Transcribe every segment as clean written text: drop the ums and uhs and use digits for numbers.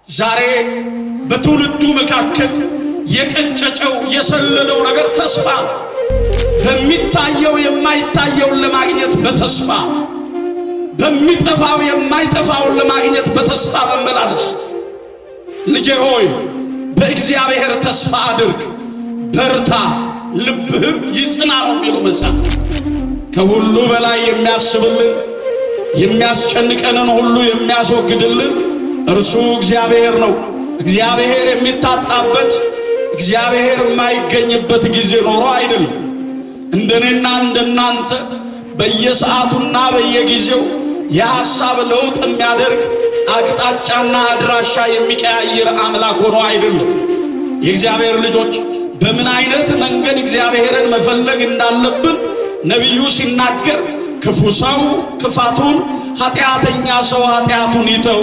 ዛሬ በትውልዱ መካከል የቀጨጨው የሰለለው ነገር ተስፋ በሚታየው የማይታየውን ለማግኘት በተስፋ በሚጠፋው የማይጠፋውን ለማግኘት በተስፋ መመላለስ። ልጄ ሆይ በእግዚአብሔር ተስፋ አድርግ፣ በርታ፣ ልብህም ይጽና ነው የሚለው መጽሐፍ። ከሁሉ በላይ የሚያስብልን የሚያስጨንቀንን ሁሉ የሚያስወግድልን እርሱ እግዚአብሔር ነው። እግዚአብሔር የሚታጣበት እግዚአብሔር የማይገኝበት ጊዜ ኖሮ አይደለም። እንደኔና እንደናንተ በየሰዓቱና በየጊዜው የሐሳብ ለውጥ የሚያደርግ አቅጣጫና አድራሻ የሚቀያየር አምላክ ሆኖ አይደለም። የእግዚአብሔር ልጆች በምን አይነት መንገድ እግዚአብሔርን መፈለግ እንዳለብን ነቢዩ ሲናገር ክፉ ሰው ክፋቱን፣ ኃጢአተኛ ሰው ኃጢአቱን ይተው፣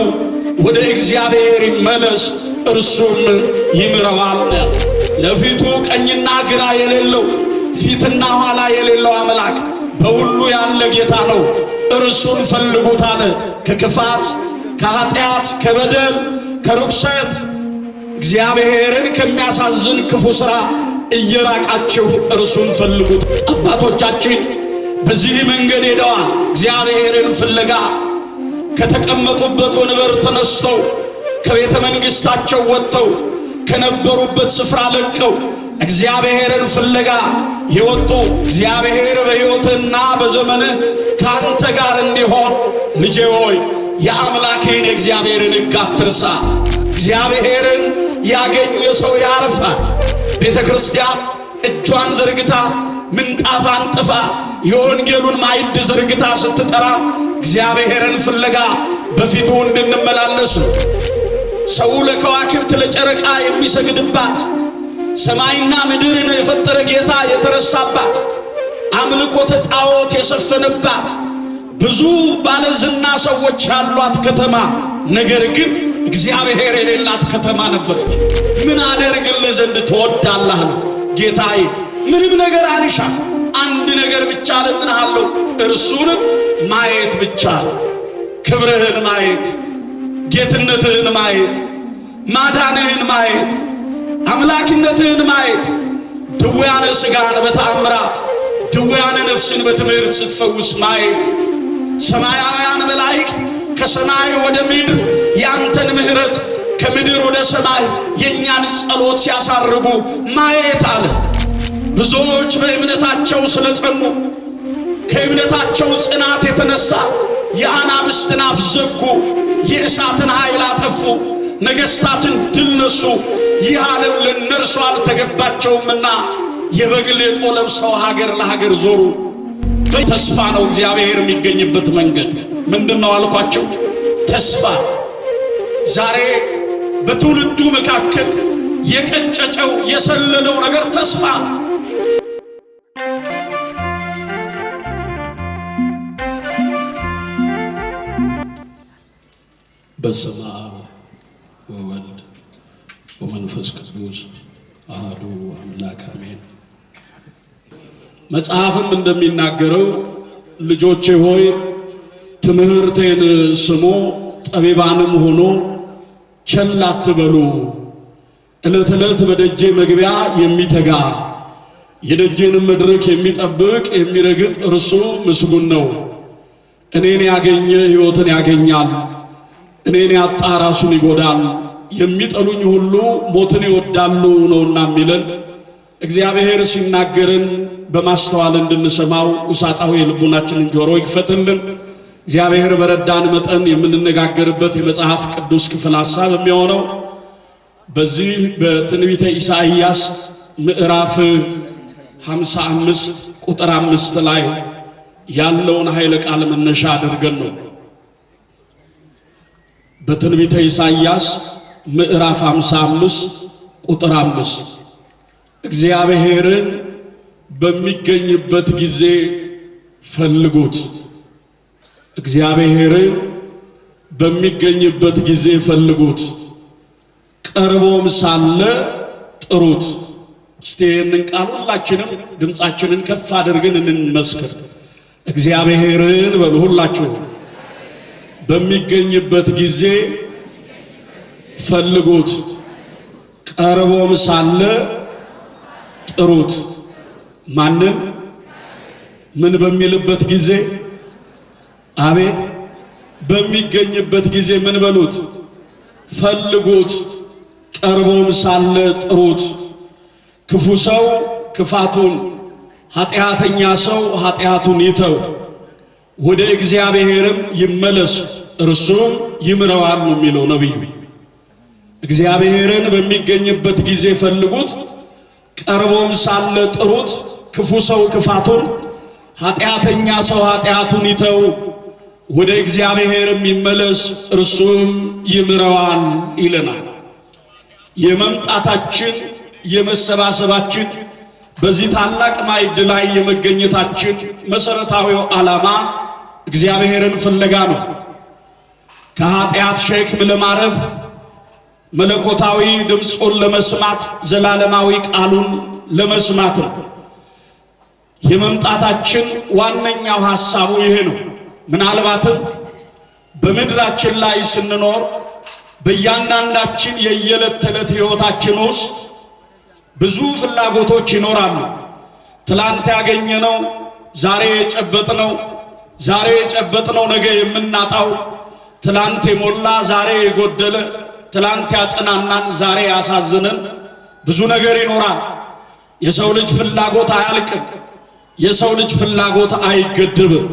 ወደ እግዚአብሔር ይመለስ እርሱም ይምረዋል። ለፊቱ ቀኝና ግራ የሌለው ፊትና ኋላ የሌለው አምላክ በሁሉ ያለ ጌታ ነው። እርሱን ፈልጉት አለ። ከክፋት፣ ከኃጢአት፣ ከበደል፣ ከርኩሰት እግዚአብሔርን ከሚያሳዝን ክፉ ሥራ እየራቃችሁ እርሱን ፈልጉት። አባቶቻችን በዚህ መንገድ ሄደዋል። እግዚአብሔርን ፍለጋ ከተቀመጡበት ወንበር ተነስተው ከቤተ መንግሥታቸው ወጥተው ከነበሩበት ስፍራ ለቀው እግዚአብሔርን ፍለጋ የወጡ እግዚአብሔር በሕይወትና በዘመንህ ካንተ ጋር እንዲሆን ልጄ ሆይ የአምላክህን የእግዚአብሔርን ሕግ አትርሳ። እግዚአብሔርን ያገኘ ሰው ያርፋል። ቤተ ክርስቲያን እጇን ዘርግታ ምንጣፍ አንጥፋ የወንጌሉን ማዕድ ዘርግታ ስትጠራ እግዚአብሔርን ፍለጋ በፊቱ እንድንመላለስ ነው። ሰው ለከዋክብት ለጨረቃ የሚሰግድባት ሰማይና ምድርን የፈጠረ ጌታ የተረሳባት አምልኮተ ጣዖት የሰፈነባት ብዙ ባለዝና ሰዎች ያሏት ከተማ ነገር ግን እግዚአብሔር የሌላት ከተማ ነበረች። ምን አደርግልህ ዘንድ ትወዳለህ? ጌታዬ ምንም ነገር አልሻ፣ አንድ ነገር ብቻ እለምንሃለሁ፣ እርሱንም ማየት ብቻ። ክብርህን ማየት፣ ጌትነትህን ማየት፣ ማዳንህን ማየት፣ አምላክነትህን ማየት። ድውያነ ሥጋን በተአምራት ድውያነ ነፍስን በትምህርት ስትፈውስ ማየት። ሰማያውያን መላእክት ከሰማይ ወደ ምድር ያንተን ምሕረት ከምድር ወደ ሰማይ የእኛን ጸሎት ሲያሳርጉ ማየት አለ። ብዙዎች በእምነታቸው ስለጸኑ ከእምነታቸው ጽናት የተነሳ የአናብስትን አፍ ዘጉ፣ የእሳትን ኃይል አጠፉ፣ ነገሥታትን ድል ነሱ። ይህ ዓለም ለነርሱ አልተገባቸውምና የበግ ሌጦ ለብሰው ሀገር ለሀገር ዞሩ። ተስፋ ነው እግዚአብሔር የሚገኝበት መንገድ ምንድነው አልኳቸው? ተስፋ። ዛሬ በትውልዱ መካከል የቀጨጨው የሰለለው ነገር ተስፋ። በስመ አብ ወወልድ ወመንፈስ ቅዱስ አሐዱ አምላክ አሜን። መጽሐፍም እንደሚናገረው ልጆቼ ሆይ ትምህርቴን ስሙ፣ ጠቢባንም ሆኖ ቸል አትበሉ። ዕለት ዕለት በደጄ መግቢያ የሚተጋ የደጄንም መድረክ የሚጠብቅ የሚረግጥ እርሱ ምስጉን ነው። እኔን ያገኘ ሕይወትን ያገኛል፣ እኔን ያጣ ራሱን ይጎዳል። የሚጠሉኝ ሁሉ ሞትን ይወዳሉ ነውና የሚለን እግዚአብሔር ሲናገርን በማስተዋል እንድንሰማው ውሳጣዊ የልቡናችንን ጆሮ ይክፈትልን። እግዚአብሔር በረዳን መጠን የምንነጋገርበት የመጽሐፍ ቅዱስ ክፍል ሐሳብ የሚሆነው በዚህ በትንቢተ ኢሳይያስ ምዕራፍ 55 ቁጥር 5 ላይ ያለውን ኃይለ ቃል መነሻ አድርገን ነው። በትንቢተ ኢሳይያስ ምዕራፍ 55 ቁጥር 5 እግዚአብሔርን በሚገኝበት ጊዜ ፈልጉት። እግዚአብሔርን በሚገኝበት ጊዜ ፈልጉት፣ ቀርቦም ሳለ ጥሩት። እስቲ ይህንን ቃል ሁላችንም ድምፃችንን ከፍ አድርገን እንመስክር። እግዚአብሔርን በሉ ሁላችሁ በሚገኝበት ጊዜ ፈልጉት ቀርቦም ሳለ ጥሩት። ማንን? ምን በሚልበት ጊዜ? አቤት በሚገኝበት ጊዜ ምን በሉት? ፈልጉት ቀርቦም ሳለ ጥሩት። ክፉ ሰው ክፋቱን፣ ኃጢአተኛ ሰው ኃጢአቱን ይተው፣ ወደ እግዚአብሔርም ይመለስ እርሱም ይምረዋል ነው የሚለው ነቢዩ። እግዚአብሔርን በሚገኝበት ጊዜ ፈልጉት ቀርቦም ሳለ ጥሩት። ክፉ ሰው ክፋቱን፣ ኃጢአተኛ ሰው ኃጢአቱን ይተው፣ ወደ እግዚአብሔርም ይመለስ እርሱም ይምረዋል ይለናል። የመምጣታችን የመሰባሰባችን በዚህ ታላቅ ማዕድ ላይ የመገኘታችን መሰረታዊው ዓላማ እግዚአብሔርን ፍለጋ ነው። ከኃጢአት ሸክም ለማረፍ፣ መለኮታዊ ድምፁን ለመስማት፣ ዘላለማዊ ቃሉን ለመስማት ነው። የመምጣታችን ዋነኛው ሐሳቡ ይሄ ነው። ምናልባትም በምድራችን ላይ ስንኖር በእያንዳንዳችን የየዕለት ተዕለት ሕይወታችን ውስጥ ብዙ ፍላጎቶች ይኖራሉ። ትላንት ያገኘነው ዛሬ የጨበጥነው ነገ የምናጣው፣ ትላንት የሞላ ዛሬ የጎደለ፣ ትላንት ያጽናናን ዛሬ ያሳዝነን ብዙ ነገር ይኖራል። የሰው ልጅ ፍላጎት አያልቅም። የሰው ልጅ ፍላጎት አይገደብም።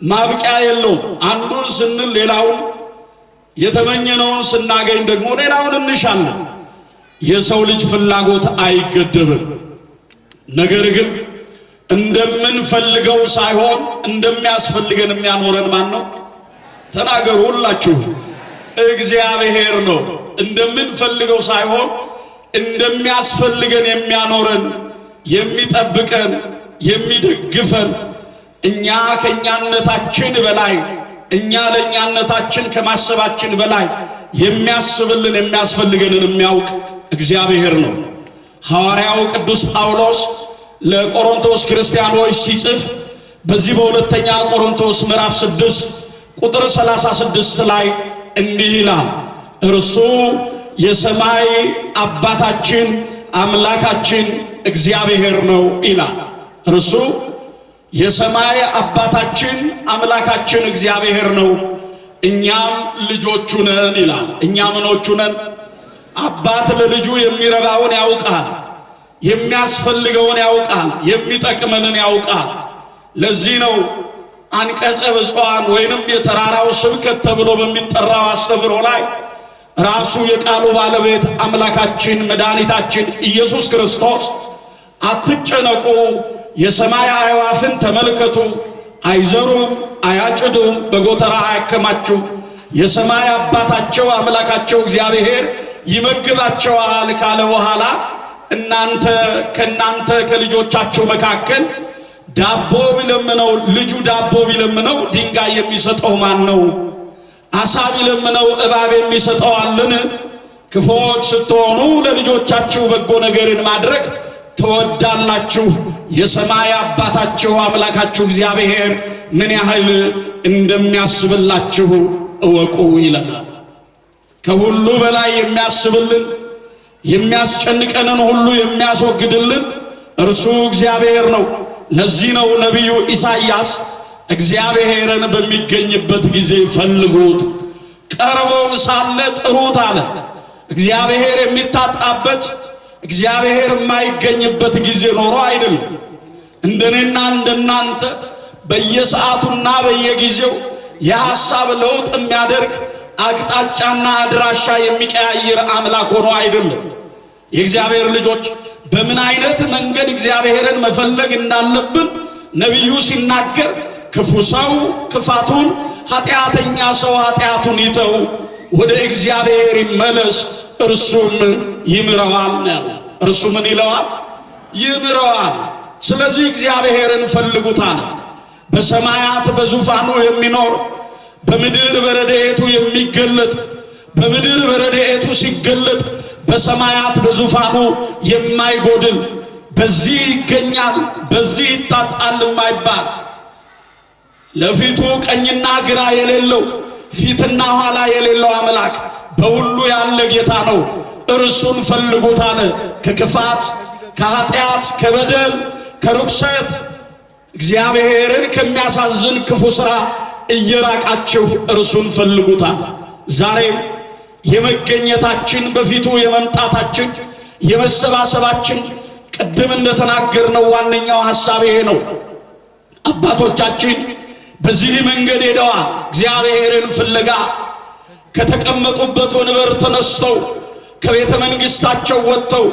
ማብቂያ የለውም። አንዱን ስንል ሌላውን፣ የተመኘነውን ስናገኝ ደግሞ ሌላውን እንሻለን። የሰው ልጅ ፍላጎት አይገደብም። ነገር ግን እንደምንፈልገው ሳይሆን እንደሚያስፈልገን የሚያኖረን ማን ነው? ተናገሩ ሁላችሁ። እግዚአብሔር ነው። እንደምንፈልገው ሳይሆን እንደሚያስፈልገን የሚያኖረን፣ የሚጠብቀን፣ የሚደግፈን፣ እኛ ከኛነታችን በላይ፣ እኛ ለኛነታችን ከማሰባችን በላይ የሚያስብልን የሚያስፈልገንን የሚያውቅ እግዚአብሔር ነው። ሐዋርያው ቅዱስ ጳውሎስ ለቆሮንቶስ ክርስቲያኖች ሲጽፍ በዚህ በሁለተኛ ቆሮንቶስ ምዕራፍ 6 ቁጥር 36 ላይ እንዲህ ይላል፣ እርሱ የሰማይ አባታችን አምላካችን እግዚአብሔር ነው ይላል። እርሱ የሰማይ አባታችን አምላካችን እግዚአብሔር ነው፣ እኛም ልጆቹ ነን ይላል። እኛ ምኖቹ ነን? አባት ለልጁ የሚረባውን ያውቃል፣ የሚያስፈልገውን ያውቃል፣ የሚጠቅመንን ያውቃል። ለዚህ ነው አንቀጸ ብፁዓን ወይንም የተራራው ስብከት ተብሎ በሚጠራው አስተምሮ ላይ ራሱ የቃሉ ባለቤት አምላካችን መድኃኒታችን ኢየሱስ ክርስቶስ አትጨነቁ፣ የሰማይ አዕዋፍን ተመልከቱ፣ አይዘሩም፣ አያጭዱም፣ በጎተራ አያከማቹም፣ የሰማይ አባታቸው አምላካቸው እግዚአብሔር ይመግባቸዋል ካለ በኋላ ከእናንተ ከልጆቻችሁ መካከል ዳቦ ቢለምነው ልጁ ዳቦ ቢለምነው ድንጋይ የሚሰጠው ማን ነው? አሳ ቢለምነው እባብ የሚሰጠው አለን? ክፉዎች ስትሆኑ ለልጆቻችሁ በጎ ነገርን ማድረግ ትወዳላችሁ፣ የሰማይ አባታችሁ አምላካችሁ እግዚአብሔር ምን ያህል እንደሚያስብላችሁ እወቁ ይለናል። ከሁሉ በላይ የሚያስብልን፣ የሚያስጨንቀንን ሁሉ የሚያስወግድልን እርሱ እግዚአብሔር ነው። ለዚህ ነው ነቢዩ ኢሳይያስ እግዚአብሔርን በሚገኝበት ጊዜ ፈልጉት ቀርቦም ሳለ ጥሩት አለ። እግዚአብሔር የሚታጣበት፣ እግዚአብሔር የማይገኝበት ጊዜ ኖሮ አይደለም። እንደኔና እንደናንተ በየሰዓቱና በየጊዜው የሐሳብ ለውጥ የሚያደርግ አቅጣጫና አድራሻ የሚቀያየር አምላክ ሆኖ አይደለም። የእግዚአብሔር ልጆች በምን አይነት መንገድ እግዚአብሔርን መፈለግ እንዳለብን ነቢዩ ሲናገር ክፉ ሰው ክፋቱን፣ ኃጢአተኛ ሰው ኃጢአቱን ይተው፣ ወደ እግዚአብሔር ይመለስ እርሱም ይምረዋል ነው። እርሱ ምን ይለዋል? ይምረዋል። ስለዚህ እግዚአብሔርን ፈልጉታል። በሰማያት በዙፋኑ የሚኖር በምድር በረድኤቱ የሚገለጥ፣ በምድር በረድኤቱ ሲገለጥ በሰማያት በዙፋኑ የማይጎድል፣ በዚህ ይገኛል በዚህ ይታጣል የማይባል፣ ለፊቱ ቀኝና ግራ የሌለው ፊትና ኋላ የሌለው አምላክ በሁሉ ያለ ጌታ ነው። እርሱን ፈልጉት አለ። ከክፋት፣ ከኃጢአት፣ ከበደል፣ ከርኩሰት እግዚአብሔርን ከሚያሳዝን ክፉ ሥራ እየራቃችሁ እርሱን ፈልጉት አለ። ዛሬም የመገኘታችን በፊቱ የመምጣታችን የመሰባሰባችን ቅድም እንደተናገርነው ዋነኛው ሐሳብ ይሄ ነው። አባቶቻችን በዚህ መንገድ ሄደዋል። እግዚአብሔርን ፍለጋ ከተቀመጡበት ወንበር ተነስተው ከቤተ መንግሥታቸው ወጥተው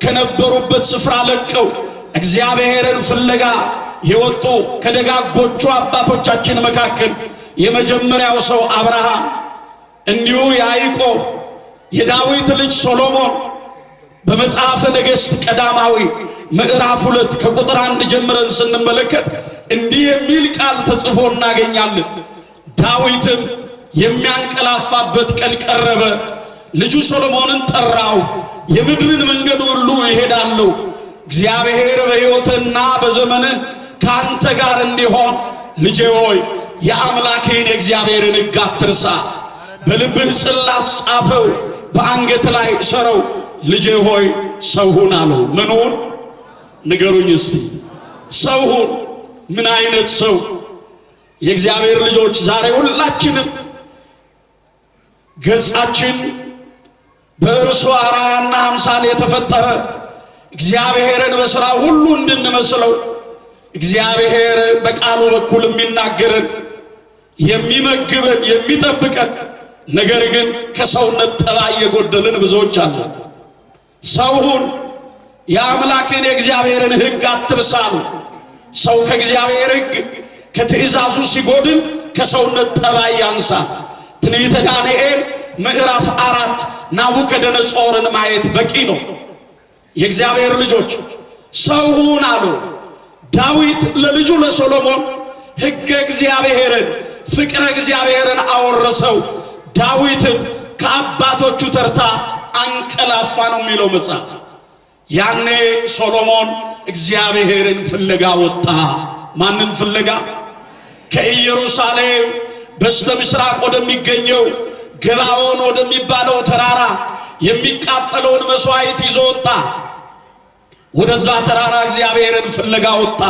ከነበሩበት ስፍራ ለቀው እግዚአብሔርን ፍለጋ የወጡ ከደጋጎቹ አባቶቻችን መካከል የመጀመሪያው ሰው አብርሃም፣ እንዲሁ ያዕቆብ፣ የዳዊት ልጅ ሶሎሞን በመጽሐፈ ነገሥት ቀዳማዊ ምዕራፍ 2 ከቁጥር 1 ጀምረን ስንመለከት እንዲህ የሚል ቃል ተጽፎ እናገኛለን። ዳዊትም የሚያንቀላፋበት ቀን ቀረበ፣ ልጁ ሶሎሞንን ጠራው፣ የምድርን መንገድ ሁሉ ይሄዳለሁ፣ እግዚአብሔር በሕይወትና በዘመንህ ካንተ ጋር እንዲሆን ልጄ ሆይ የአምላክህን የእግዚአብሔርን ሕግ አትርሳ፣ በልብህ ጽላት ጻፈው፣ በአንገት ላይ እሰረው፣ ልጄ ሆይ ሰው ሁን አለው። ምን ሁን ንገሩኝ እስቲ? ሰው ሁን። ምን አይነት ሰው? የእግዚአብሔር ልጆች ዛሬ ሁላችንም ገጻችን በእርሱ አርአያና አምሳል የተፈጠረ እግዚአብሔርን በሥራ ሁሉ እንድንመስለው እግዚአብሔር በቃሉ በኩል የሚናገረን የሚመግበን የሚጠብቀን፣ ነገር ግን ከሰውነት ጠባይ የጎደልን ብዙዎች አለን። ሰው ሁን፣ የአምላክን የእግዚአብሔርን ሕግ አትርሳሉ። ሰው ከእግዚአብሔር ሕግ ከትእዛዙ ሲጎድል ከሰውነት ጠባይ ያንሳል። ትንቢተ ዳንኤል ምዕራፍ 4 ናቡከደነጾርን ማየት በቂ ነው። የእግዚአብሔር ልጆች ሰው ሁን አሉ። ዳዊት ለልጁ ለሶሎሞን ሕገ እግዚአብሔርን ፍቅረ እግዚአብሔርን አወረሰው። ዳዊትም ከአባቶቹ ተርታ አንቀላፋ ነው የሚለው መጽሐፍ። ያኔ ሶሎሞን እግዚአብሔርን ፍለጋ ወጣ። ማንን ፍለጋ? ከኢየሩሳሌም በስተ ምስራቅ ወደሚገኘው ገባዖን ወደሚባለው ተራራ የሚቃጠለውን መስዋዕት ይዞ ወጣ። ወደዛ ተራራ እግዚአብሔርን ፍለጋ ወጣ።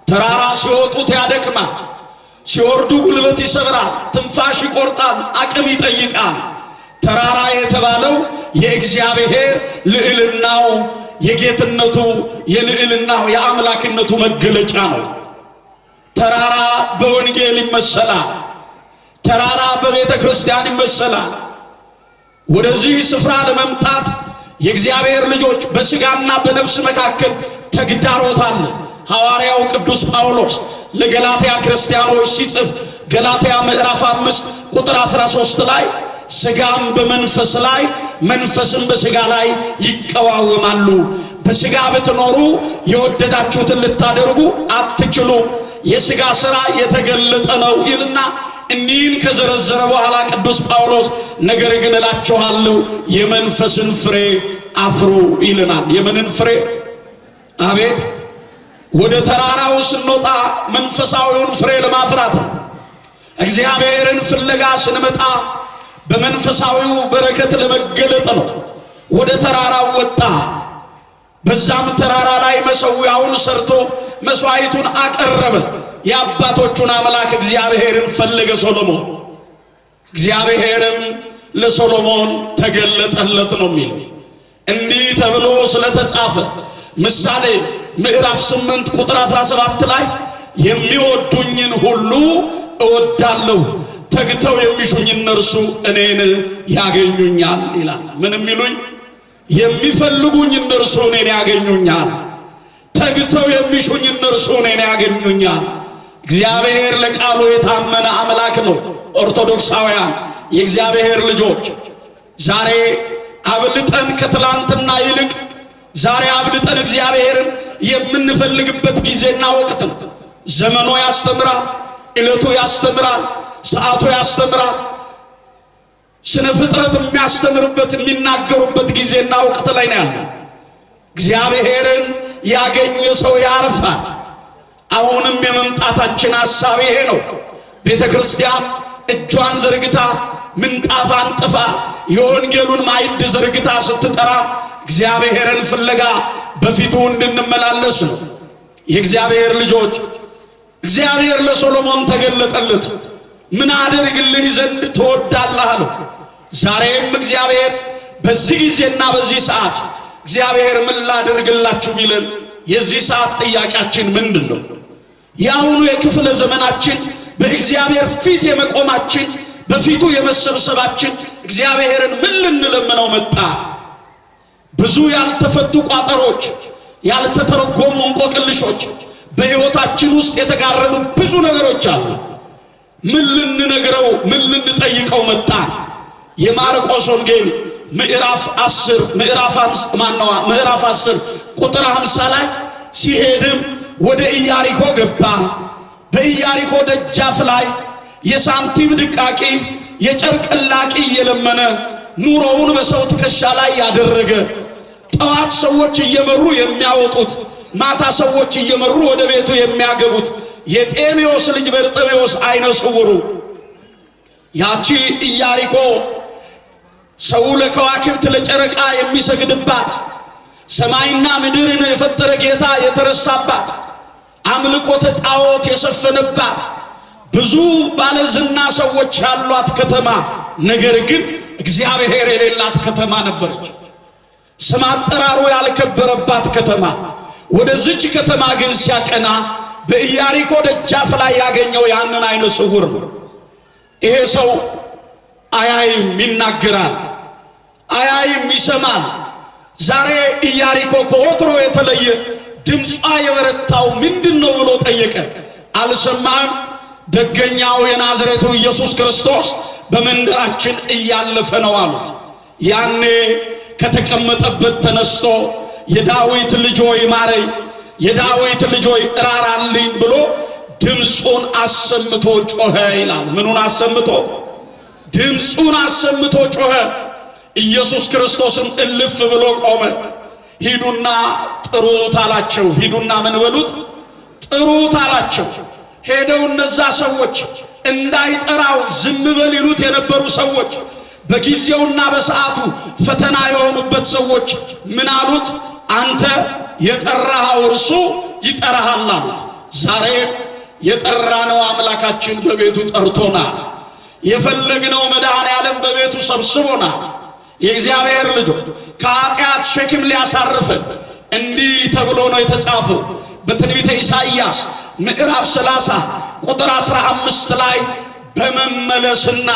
ተራራ ሲወጡት ያደክማል፣ ሲወርዱ ጉልበት ይሰብራል፣ ትንፋሽ ይቆርጣል፣ አቅም ይጠይቃል። ተራራ የተባለው የእግዚአብሔር ልዕልናው፣ የጌትነቱ፣ የልዕልናው፣ የአምላክነቱ መገለጫ ነው። ተራራ በወንጌል ይመሰላል። ተራራ በቤተ ክርስቲያን ይመሰላል። ወደዚህ ስፍራ ለመምጣት የእግዚአብሔር ልጆች በሥጋና በነፍስ መካከል ተግዳሮት አለ። ሐዋርያው ቅዱስ ጳውሎስ ለገላትያ ክርስቲያኖች ሲጽፍ ገላትያ ምዕራፍ 5 ቁጥር 13 ላይ ሥጋም በመንፈስ ላይ መንፈስም በሥጋ ላይ ይቀዋወማሉ፣ በሥጋ ብትኖሩ የወደዳችሁትን ልታደርጉ አትችሉም፣ የሥጋ ሥራ የተገለጠ ነው ይልና እኒህን ከዘረዘረ በኋላ ቅዱስ ጳውሎስ ነገር ግን እላችኋለሁ የመንፈስን ፍሬ አፍሩ ይልናል። የምንን ፍሬ? አቤት! ወደ ተራራው ስንወጣ መንፈሳዊውን ፍሬ ለማፍራት ነው። እግዚአብሔርን ፍለጋ ስንመጣ በመንፈሳዊው በረከት ለመገለጥ ነው። ወደ ተራራው ወጣ። በዛም ተራራ ላይ መሠዊያውን ሰርቶ መስዋዕቱን አቀረበ። የአባቶቹን አምላክ እግዚአብሔርን ፈለገ ሶሎሞን። እግዚአብሔርም ለሶሎሞን ተገለጠለት ነው የሚለው። እንዲህ ተብሎ ስለተጻፈ ምሳሌ ምዕራፍ 8 ቁጥር 17 ላይ የሚወዱኝን ሁሉ እወዳለሁ፣ ተግተው የሚሹኝ እነርሱ እኔን ያገኙኛል ይላል። ምን የሚሉኝ? የሚፈልጉኝ እነርሱ እኔን ያገኙኛል፣ ተግተው የሚሹኝ እነርሱ እኔን ያገኙኛል። እግዚአብሔር ለቃሉ የታመነ አምላክ ነው። ኦርቶዶክሳውያን የእግዚአብሔር ልጆች ዛሬ አብልጠን ከትላንትና ይልቅ ዛሬ አብልጠን እግዚአብሔርን የምንፈልግበት ጊዜና ወቅት ነው። ዘመኑ ያስተምራል፣ ዕለቱ ያስተምራል፣ ሰዓቱ ያስተምራል። ስነ ፍጥረት የሚያስተምርበት የሚናገሩበት ጊዜና ወቅት ላይ ነው ያለው። እግዚአብሔርን ያገኘ ሰው ያርፋል። አሁንም የመምጣታችን ሐሳብ ይሄ ነው። ቤተ ክርስቲያን እጇን ዘርግታ ምንጣፍ አንጥፋ የወንጌሉን ማዕድ ዘርግታ ስትጠራ እግዚአብሔርን ፍለጋ በፊቱ እንድንመላለስ ነው። የእግዚአብሔር ልጆች እግዚአብሔር ለሶሎሞን ተገለጠለት። ምን አደርግልህ ዘንድ ትወዳለህ አለው። ዛሬም እግዚአብሔር በዚህ ጊዜና በዚህ ሰዓት እግዚአብሔር ምን ላደርግላችሁ ቢለን የዚህ ሰዓት ጥያቄያችን ምንድነው? ያሁኑ የክፍለ ዘመናችን በእግዚአብሔር ፊት የመቆማችን በፊቱ የመሰብሰባችን እግዚአብሔርን ምን ልንለምነው መጣ? ብዙ ያልተፈቱ ቋጠሮች፣ ያልተተረጎሙ እንቆቅልሾች በሕይወታችን ውስጥ የተጋረዱ ብዙ ነገሮች አሉ። ምን ልንነግረው ምን ልንጠይቀው መጣ? የማርቆስ ወንጌል ምዕራፍ 10 ቁጥር 50 ላይ ሲሄድም ወደ ኢያሪኮ ገባ። በኢያሪኮ ደጃፍ ላይ የሳንቲም ድቃቂ የጨርቅ ላቂ እየለመነ ኑሮውን በሰው ትከሻ ላይ ያደረገ ጠዋት ሰዎች እየመሩ የሚያወጡት ማታ ሰዎች እየመሩ ወደ ቤቱ የሚያገቡት የጤሜዎስ ልጅ በርጤሜዎስ አይነ ስውሩ ያቺ ኢያሪኮ ሰው ለከዋክብት ለጨረቃ የሚሰግድባት ሰማይና ምድርን የፈጠረ ጌታ የተረሳባት አምልኮተ ጣዖት የሰፈነባት ብዙ ባለዝና ሰዎች ያሏት ከተማ ነገር ግን እግዚአብሔር የሌላት ከተማ ነበረች። ስም አጠራሩ ያልከበረባት ከተማ። ወደዚች ከተማ ግን ሲያቀና በኢያሪኮ ደጃፍ ላይ ያገኘው ያንን አይነ ስውር ነው። ይሄ ሰው አያይም ይናገራል፣ አያይም ይሰማል። ዛሬ ኢያሪኮ ከወትሮ የተለየ ድምጿ የበረታው ምንድነው ብሎ ጠየቀ። አልሰማም። ደገኛው የናዝሬቱ ኢየሱስ ክርስቶስ በመንደራችን እያለፈ ነው አሉት። ያኔ ከተቀመጠበት ተነስቶ የዳዊት ልጅ ሆይ ማረኝ፣ የዳዊት ልጅ ሆይ እራራልኝ ብሎ ድምጹን አሰምቶ ጮኸ ይላል። ምኑን አሰምቶ? ድምጹን አሰምቶ ጮኸ። ኢየሱስ ክርስቶስም እልፍ ብሎ ቆመ። ሂዱና ጥሩት አላቸው። ሂዱና ምን በሉት? ጥሩት አላቸው። ሄደው እነዛ ሰዎች እንዳይጠራው ዝም በል ይሉት የነበሩ ሰዎች በጊዜውና በሰዓቱ ፈተና የሆኑበት ሰዎች ምን አሉት? አንተ የጠራኸው እርሱ ይጠራሃል አሉት። ዛሬም የጠራነው አምላካችን በቤቱ ጠርቶናል። የፈለግነው መድኃኔዓለም በቤቱ ሰብስቦናል። የእግዚአብሔር ልጆች ከኃጢአት ሸክም ሊያሳርፈን እንዲህ ተብሎ ነው የተጻፈው በትንቢተ ኢሳይያስ ምዕራፍ 30 ቁጥር 15 ላይ በመመለስና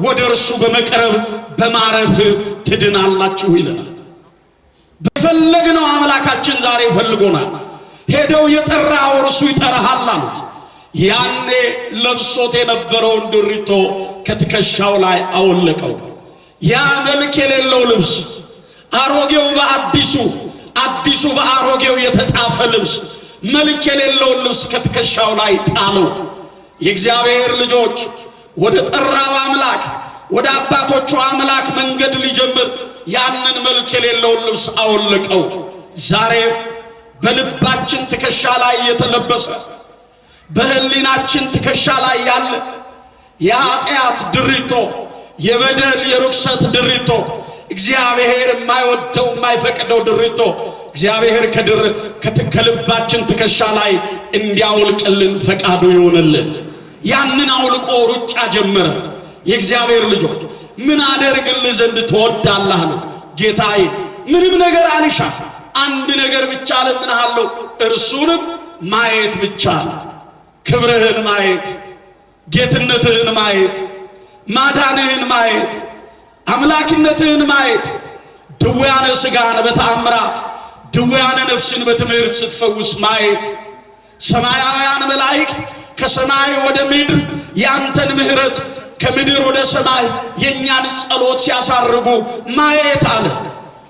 ወደ እርሱ በመቅረብ በማረፍ ትድናላችሁ ይለናል። በፈለግነው አምላካችን ዛሬ ፈልጎናል። ሄደው የጠራው እርሱ ይጠራሃል አሉት። ያኔ ለብሶት የነበረውን ድሪቶ ከትከሻው ላይ አወለቀው። ያ መልክ የሌለው ልብስ አሮጌው በአዲሱ አዲሱ በአሮጌው የተጣፈ ልብስ መልክ የሌለውን ልብስ ከትከሻው ላይ ጣለው። የእግዚአብሔር ልጆች ወደ ጠራው አምላክ ወደ አባቶቹ አምላክ መንገድ ሊጀምር ያንን መልክ የሌለውን ልብስ አወለቀው። ዛሬ በልባችን ትከሻ ላይ የተለበሰ በህሊናችን ትከሻ ላይ ያለ የኃጢአት ድሪቶ የበደል የርኩሰት ድሪቶ እግዚአብሔር የማይወደው የማይፈቅደው ድሪቶ እግዚአብሔር ከልባችን ትከሻ ላይ እንዲያውልቅልን ፈቃዱ ይሆንልን። ያንን አውልቆ ሩጫ ጀመረ። የእግዚአብሔር ልጆች ምን አደርግልህ ዘንድ ትወዳለህ አለው። ጌታዬ ምንም ነገር አልሻ፣ አንድ ነገር ብቻ እለምንሃለሁ፣ እርሱንም ማየት ብቻ፣ ክብርህን ማየት፣ ጌትነትህን ማየት፣ ማዳንህን ማየት፣ አምላክነትህን ማየት፣ ድውያነ ሥጋን በተአምራት ድውያነ ነፍስን በትምህርት ስትፈውስ ማየት፣ ሰማያውያን መላእክት ከሰማይ ወደ ምድር ያንተን ምሕረት ከምድር ወደ ሰማይ የኛን ጸሎት ሲያሳርጉ ማየት አለ።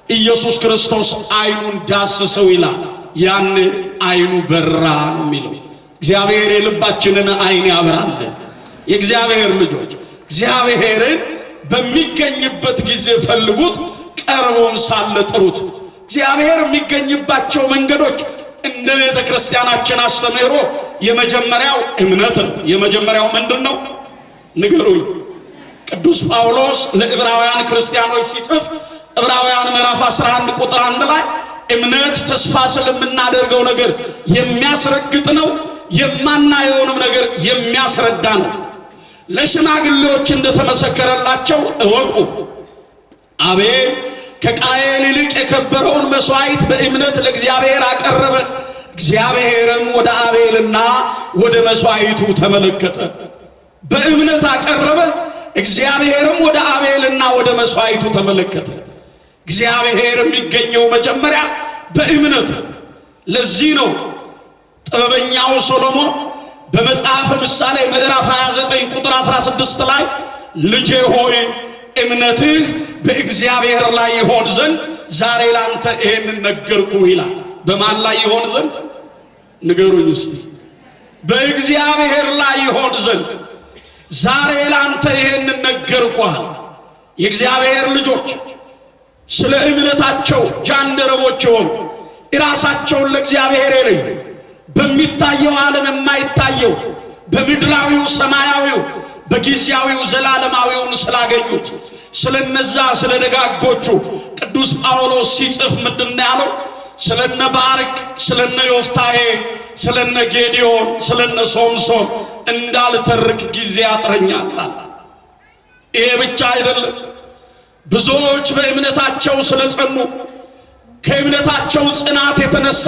ኢየሱስ ክርስቶስ አይኑን ዳሰሰው ይላል። ያን አይኑ በራ ነው የሚለው። እግዚአብሔር የልባችንን አይን ያበራልን። የእግዚአብሔር ልጆች እግዚአብሔርን በሚገኝበት ጊዜ ፈልጉት፣ ቀርቦም ሳለ ጥሩት። እግዚአብሔር የሚገኝባቸው መንገዶች እንደ ቤተ ክርስቲያናችን አስተምህሮ የመጀመሪያው እምነት ነው። የመጀመሪያው ምንድነው? ንገሩኝ። ቅዱስ ጳውሎስ ለዕብራውያን ክርስቲያኖች ሲጽፍ ዕብራውያን ምዕራፍ 11 ቁጥር 1 ላይ እምነት ተስፋ ስለምናደርገው ነገር የሚያስረግጥ ነው፣ የማናየውንም ነገር የሚያስረዳ ነው። ለሽማግሌዎች እንደተመሰከረላቸው እወቁ። አቤል ከቃየል ይልቅ የከበረውን መስዋዕት በእምነት ለእግዚአብሔር አቀረበ፣ እግዚአብሔርም ወደ አቤልና ወደ መስዋዕቱ ተመለከተ። በእምነት አቀረበ፣ እግዚአብሔርም ወደ አቤልና ወደ መስዋዕቱ ተመለከተ። እግዚአብሔር የሚገኘው መጀመሪያ በእምነት። ለዚህ ነው ጥበበኛው ሶሎሞን በመጽሐፈ ምሳሌ ምዕራፍ 29 ቁጥር 16 ላይ ልጄ ሆይ እምነትህ በእግዚአብሔር ላይ ይሆን ዘንድ ዛሬ ላንተ ይሄንን ነገርኩ ይላል። በማን ላይ ይሆን ዘንድ ንገሩኝ እስቲ? በእግዚአብሔር ላይ ይሆን ዘንድ ዛሬ ላንተ ይሄንን ነገርኩህ። የእግዚአብሔር ልጆች ስለ እምነታቸው ጃንደረቦች ሆኑ፣ ራሳቸውን ለእግዚአብሔር የለዩ፣ በሚታየው ዓለም የማይታየው በምድራዊው ሰማያዊው በጊዜያዊው ዘላለማዊውን ስላገኙት ስለነዛ ስለ ደጋጎቹ ቅዱስ ጳውሎስ ሲጽፍ ምንድነው ያለው? ስለነ ባርቅ፣ ስለነ ዮፍታሔ፣ ስለነ ጌዲዮን፣ ስለነ ሶምሶን እንዳልተርክ ጊዜ ያጥረኛል። ይሄ ብቻ አይደለም። ብዙዎች በእምነታቸው ስለጸኑ ከእምነታቸው ጽናት የተነሳ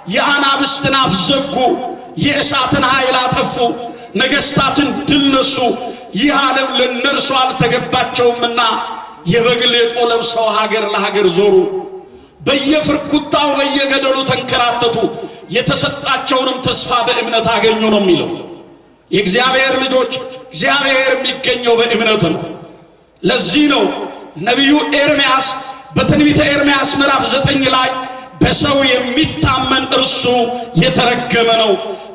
የአናብስትን አፍ ዘጉ፣ የእሳትን ኃይል አጠፉ፣ ነገሥታትን ድል ነሱ። ይህ ዓለም ለነርሱ አልተገባቸውምና የበግ ሌጦ ለብሰው ሀገር ለሀገር ዞሩ፣ በየፍርኩታው በየገደሉ ተንከራተቱ፣ የተሰጣቸውንም ተስፋ በእምነት አገኙ ነው የሚለው። የእግዚአብሔር ልጆች እግዚአብሔር የሚገኘው በእምነት ነው። ለዚህ ነው ነቢዩ ኤርምያስ በትንቢተ ኤርምያስ ምዕራፍ 9 ላይ በሰው የሚታመን እርሱ የተረገመ ነው፣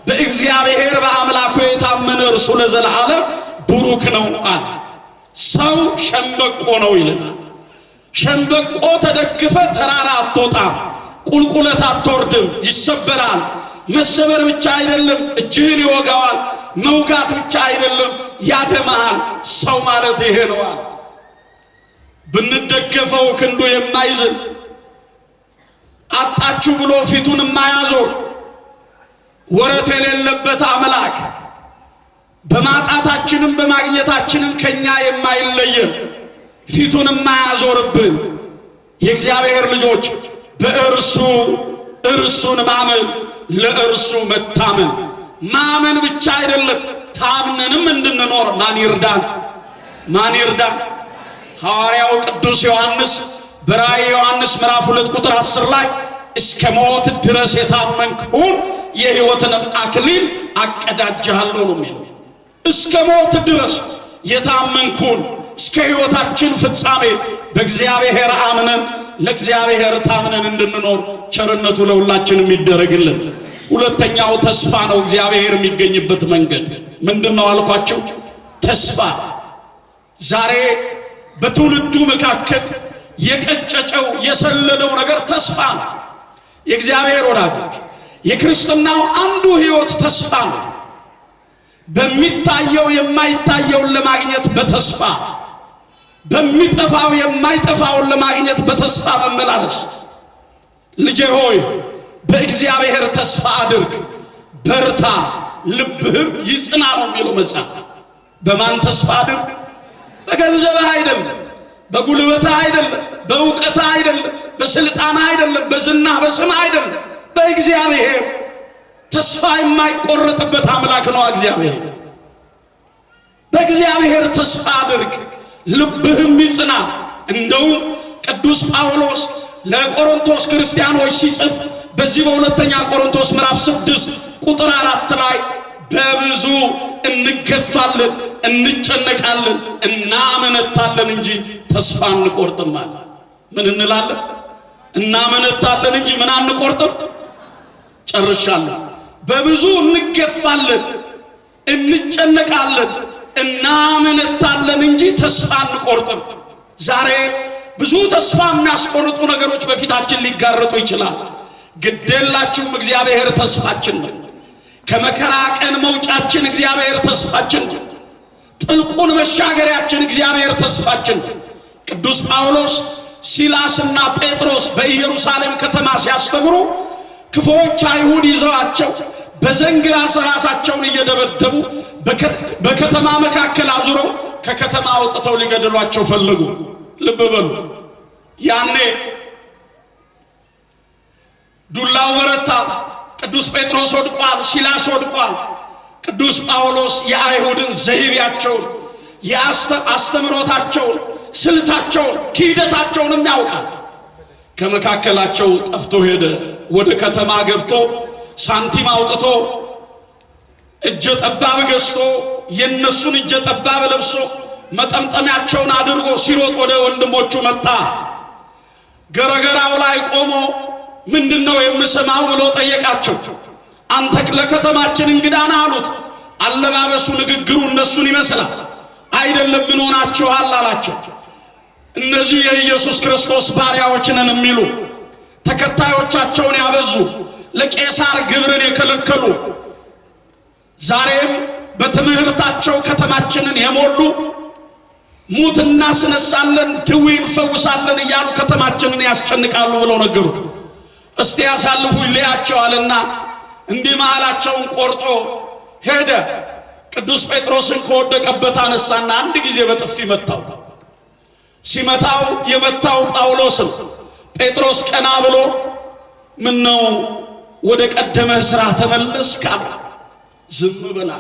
በእግዚአብሔር በአምላኩ የታመነ እርሱ ለዘላለም ቡሩክ ነው አለ። ሰው ሸምበቆ ነው ይለናል። ሸምበቆ ተደግፈ ተራራ አትወጣም፣ ቁልቁለት አትወርድም፣ ይሰበራል። መሰበር ብቻ አይደለም እጅህን ይወጋዋል፣ መውጋት ብቻ አይደለም ያደማሃል። ሰው ማለት ይሄ ነው አለ። ብንደገፈው ክንዱ የማይዝል አጣችሁ ብሎ ፊቱን የማያዞር ወረት የሌለበት አምላክ በማጣታችንም በማግኘታችንም ከኛ የማይለየን ፊቱን የማያዞርብን የእግዚአብሔር ልጆች በእርሱ እርሱን ማመን ለእርሱ መታመን ማመን ብቻ አይደለም ታምነንም እንድንኖር ማን ይርዳን? ማን ይርዳን? ሐዋርያው ቅዱስ ዮሐንስ በራእየ ዮሐንስ ምዕራፍ 2 ቁጥር 10 ላይ እስከ ሞት ድረስ የታመንክ ሁን የሕይወትንም አክሊል አቀዳጅሃለሁ ነው የሚለው። እስከ ሞት ድረስ የታመንክ ሁን፣ እስከ ሕይወታችን ፍጻሜ በእግዚአብሔር አምነን ለእግዚአብሔር ታምነን እንድንኖር ቸርነቱ ለሁላችንም ይደረግልን። ሁለተኛው ተስፋ ነው። እግዚአብሔር የሚገኝበት መንገድ ምንድነው አልኳችሁ? ተስፋ። ዛሬ በትውልዱ መካከል የቀጨጨው የሰለለው ነገር ተስፋ ነው። የእግዚአብሔር ወዳጆች የክርስትናው አንዱ ሕይወት ተስፋ ነው። በሚታየው የማይታየውን ለማግኘት በተስፋ በሚጠፋው የማይጠፋውን ለማግኘት በተስፋ መመላለስ። ልጄ ሆይ በእግዚአብሔር ተስፋ አድርግ፣ በርታ፣ ልብህም ይጽና ነው የሚለው መጽሐፍ። በማን ተስፋ አድርግ? በገንዘብህ አይደለም፣ በጉልበትህ አይደለም፣ በእውቀትህ አይደለም፣ በስልጣንህ አይደለም፣ በዝናህ በስምህ አይደለም። በእግዚአብሔር ተስፋ የማይቆረጥበት አምላክ ነው እግዚአብሔር። በእግዚአብሔር ተስፋ አድርግ፣ ልብህም ይጽና። እንደውም ቅዱስ ጳውሎስ ለቆሮንቶስ ክርስቲያኖች ሲጽፍ በዚህ በሁለተኛ ቆሮንቶስ ምዕራፍ 6 ቁጥር 4 ላይ በብዙ እንገፋለን፣ እንጨነቃለን፣ እናመነታለን እንጂ ተስፋ አንቆርጥም አለ። ምን እንላለን? እናመነታለን እንጂ ምን አንቆርጥም። ጨርሻለሁ። በብዙ እንገፋለን፣ እንጨነቃለን፣ እናመነታለን እንጂ ተስፋ አንቆርጥም። ዛሬ ብዙ ተስፋ የሚያስቆርጡ ነገሮች በፊታችን ሊጋረጡ ይችላል። ግዴላችሁም እግዚአብሔር ተስፋችን ነው። ከመከራ ቀን መውጫችን እግዚአብሔር ተስፋችን ነው። ጥልቁን መሻገሪያችን እግዚአብሔር ተስፋችን። ቅዱስ ጳውሎስ ሲላስና ጴጥሮስ በኢየሩሳሌም ከተማ ሲያስተምሩ ክፉዎች አይሁድ ይዘዋቸው በዘንግ ራሳቸውን እየደበደቡ በከተማ መካከል አዙረው ከከተማ አውጥተው ሊገድሏቸው ፈለጉ። ልብ በሉ። ያኔ ዱላው በረታ። ቅዱስ ጴጥሮስ ወድቋል፣ ሲላስ ወድቋል። ቅዱስ ጳውሎስ የአይሁድን ዘይቤያቸውን የአስተምሮታቸውን ስልታቸውን ክህደታቸውንም ያውቃል። ከመካከላቸው ጠፍቶ ሄደ። ወደ ከተማ ገብቶ ሳንቲም አውጥቶ እጀ ጠባብ ገዝቶ የነሱን እጀ ጠባብ ለብሶ መጠምጠሚያቸውን አድርጎ ሲሮጥ ወደ ወንድሞቹ መጣ። ገረገራው ላይ ቆሞ ምንድነው የምሰማው ብሎ ጠየቃቸው። አንተ ለከተማችን እንግዳ ነህ አሉት። አለባበሱ ንግግሩ እነሱን ይመስላል። አይደለም ምን ሆናችኋል አላቸው። እነዚህ የኢየሱስ ክርስቶስ ባሪያዎች ነን የሚሉ ተከታዮቻቸውን ያበዙ ለቄሳር ግብርን የከለከሉ ዛሬም በትምህርታቸው ከተማችንን የሞሉ ሙት እናስነሳለን፣ ድዊ እንፈውሳለን እያሉ ከተማችንን ያስጨንቃሉ ብለው ነገሩት። እስቲ ያሳልፉ ይለያቸዋልና እንዲህ መሃላቸውን ቆርጦ ሄደ። ቅዱስ ጴጥሮስን ከወደቀበት አነሳና አንድ ጊዜ በጥፊ መታው። ሲመታው የመታው ጳውሎስን ጴጥሮስ ቀና ብሎ ምን ነው ወደ ቀደመ ሥራ ተመለስክ? ዝም በላ።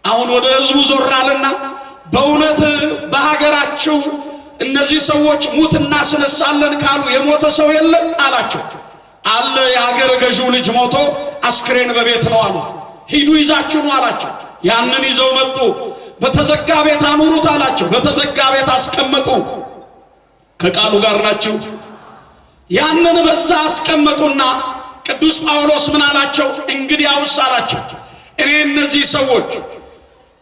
አሁን ወደ ሕዝቡ ዞራልና በእውነት በሀገራችሁ እነዚህ ሰዎች ሙት እናስነሳለን ካሉ የሞተ ሰው የለም አላቸው። አለ፣ የሀገረ ገዢው ልጅ ሞቶ አስክሬን በቤት ነው አሉት። ሂዱ ይዛችሁ ነው አላቸው። ያንን ይዘው መጡ። በተዘጋ ቤት አኑሩት አላቸው። በተዘጋ ቤት አስቀመጡ። ከቃሉ ጋር ናቸው። ያንን በዛ አስቀመጡና ቅዱስ ጳውሎስ ምን አላቸው? እንግዲያውስ አላቸው እኔ እነዚህ ሰዎች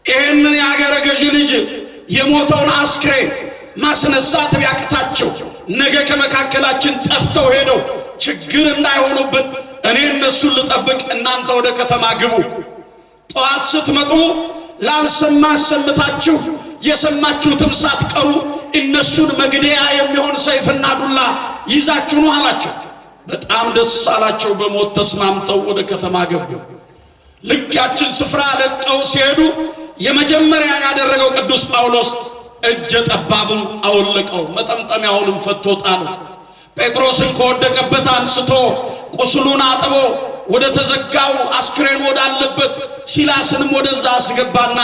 ይህንን የሀገረ ገዢ ልጅ የሞተውን አስክሬን ማስነሳት ቢያቅታቸው ነገ ከመካከላችን ጠፍተው ሄደው ችግር እንዳይሆኑብን እኔ እነሱን ልጠብቅ፣ እናንተ ወደ ከተማ ግቡ። ጠዋት ስትመጡ ላልሰማ አሰምታችሁ የሰማችሁትም ሳትቀሩ እነሱን መግደያ የሚሆን ሰይፍና ዱላ ይዛችሁ ነው አላቸው። በጣም ደስ አላቸው። በሞት ተስማምተው ወደ ከተማ ገቡ። ልክ ያችን ስፍራ ለቀው ሲሄዱ የመጀመሪያ ያደረገው ቅዱስ ጳውሎስ እጀ ጠባቡን አወለቀው፣ መጠምጠሚያውንም ፈቶ ጣለው። ጴጥሮስን ከወደቀበት አንስቶ ቁስሉን አጥቦ ወደ ተዘጋው አስክሬን ወዳለበት ሲላስንም ወደዛ አስገባና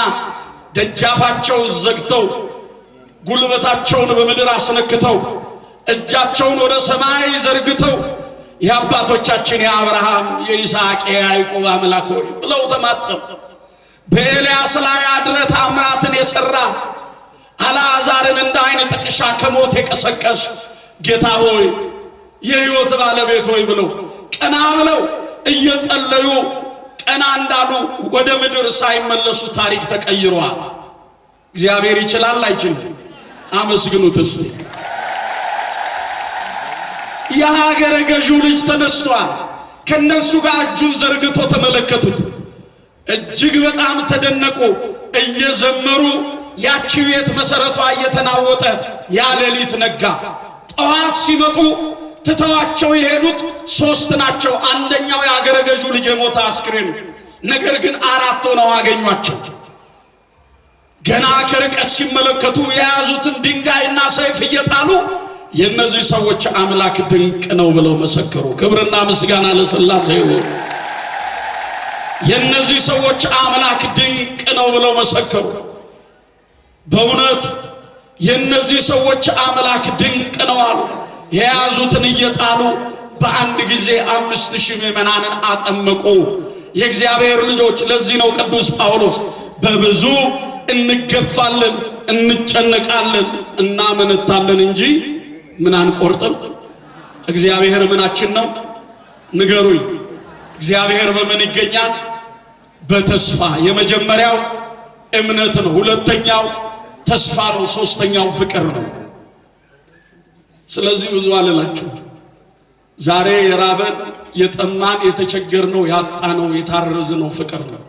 ደጃፋቸውን ዘግተው ጉልበታቸውን በምድር አስነክተው እጃቸውን ወደ ሰማይ ዘርግተው የአባቶቻችን የአብርሃም የይስሐቅ የያዕቆብ አምላክ ሆይ ብለው ተማጸኑ። በኤልያስ ላይ አድረህ ተአምራትን የሠራ አልዓዛርን እንደ ዓይን ጥቅሻ ከሞት የቀሰቀስ ጌታ ሆይ የሕይወት ባለቤት ሆይ ብለው ቀና ብለው እየጸለዩ ቀና እንዳሉ ወደ ምድር ሳይመለሱ ታሪክ ተቀይሯል። እግዚአብሔር ይችላል አይችልም? አመስግኑት እስቲ። የሀገረ ገዢው ልጅ ተነስቷል። ከነሱ ጋር እጁን ዘርግቶ ተመለከቱት። እጅግ በጣም ተደነቁ። እየዘመሩ ያቺ ቤት መሰረቷ እየተናወጠ ያ ሌሊት ነጋ። ጠዋት ሲመጡ ትተዋቸው የሄዱት 3 ናቸው። አንደኛው የሀገረ ገዢው ልጅ የሞተ አስክሬን፣ ነገር ግን 4 ሆነው አገኟቸው። ገና ከርቀት ሲመለከቱ የያዙትን ድንጋይና ሰይፍ እየጣሉ የነዚህ ሰዎች አምላክ ድንቅ ነው ብለው መሰከሩ። ክብርና ምስጋና ለሥላሴ ይሁን። የነዚህ ሰዎች አምላክ ድንቅ ነው ብለው መሰከሩ። በእውነት የነዚህ ሰዎች አምላክ ድንቅ ነው አሉ። የያዙትን እየጣሉ በአንድ ጊዜ 5000 ምዕመናንን አጠመቁ። የእግዚአብሔር ልጆች፣ ለዚህ ነው ቅዱስ ጳውሎስ በብዙ እንገፋለን፣ እንጨነቃለን፣ እናመነታለን እንጂ ምን አንቆርጥም። እግዚአብሔር ምናችን ነው? ንገሩኝ። እግዚአብሔር በምን ይገኛል? በተስፋ። የመጀመሪያው እምነት ነው፣ ሁለተኛው ተስፋ ነው፣ ሶስተኛው ፍቅር ነው። ስለዚህ ብዙ አልላችሁ። ዛሬ የራበን የጠማን የተቸገርነው ያጣነው የታረዝነው ፍቅር ነው።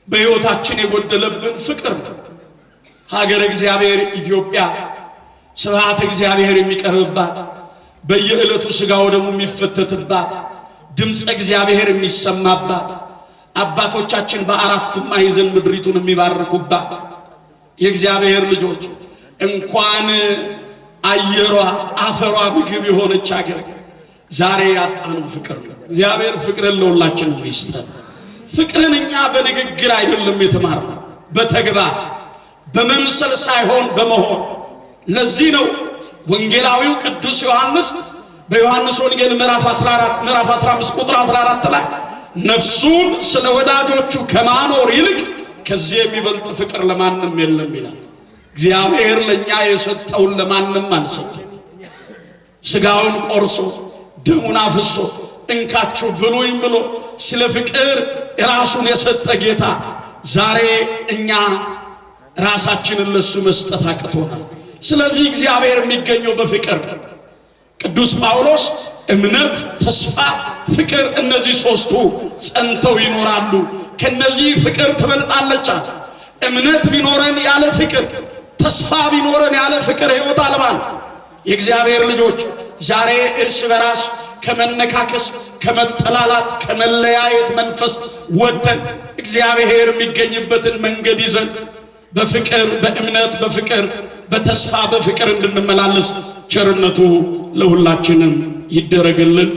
በሕይወታችን የጎደለብን ፍቅር ነው። ሀገረ እግዚአብሔር ኢትዮጵያ ስብሐተ እግዚአብሔር የሚቀርብባት በየዕለቱ ሥጋው ደሙ የሚፈተትባት ድምፀ እግዚአብሔር የሚሰማባት አባቶቻችን በአራቱም ማዕዘን ምድሪቱን የሚባርኩባት የእግዚአብሔር ልጆች እንኳን አየሯ አፈሯ ምግብ የሆነች ሀገር ዛሬ ያጣነው ፍቅር ነው። እግዚአብሔር ፍቅርን ለሁላችንም ይስጠን። ፍቅርን እኛ በንግግር አይደለም የተማርነው፣ በተግባር በመምሰል ሳይሆን በመሆን። ለዚህ ነው ወንጌላዊው ቅዱስ ዮሐንስ በዮሐንስ ወንጌል ምዕራፍ 14 ምዕራፍ 15 ቁጥር 14 ላይ ነፍሱን ስለ ወዳጆቹ ከማኖር ይልቅ ከዚህ የሚበልጥ ፍቅር ለማንም የለም ይላል። እግዚአብሔር ለኛ የሰጠውን ለማንም አልሰጠም። ሥጋውን ቆርሶ ደሙን አፍሶ እንካችሁ ብሉኝ ብሎ ስለ ፍቅር ራሱን የሰጠ ጌታ ዛሬ እኛ ራሳችንን ለሱ መስጠት አቅቶናል። ስለዚህ እግዚአብሔር የሚገኘው በፍቅር። ቅዱስ ጳውሎስ እምነት፣ ተስፋ፣ ፍቅር እነዚህ ሦስቱ ጸንተው ይኖራሉ፣ ከነዚህ ፍቅር ትበልጣለች። እምነት ቢኖረን ያለ ፍቅር፣ ተስፋ ቢኖረን ያለ ፍቅር ሕይወት አልባ ነው። የእግዚአብሔር ልጆች ዛሬ እርስ በራስ ከመነካከስ፣ ከመጠላላት፣ ከመለያየት መንፈስ ወጥተን እግዚአብሔር የሚገኝበትን መንገድ ይዘን በፍቅር በእምነት በፍቅር በተስፋ በፍቅር እንድንመላለስ ቸርነቱ ለሁላችንም ይደረግልን።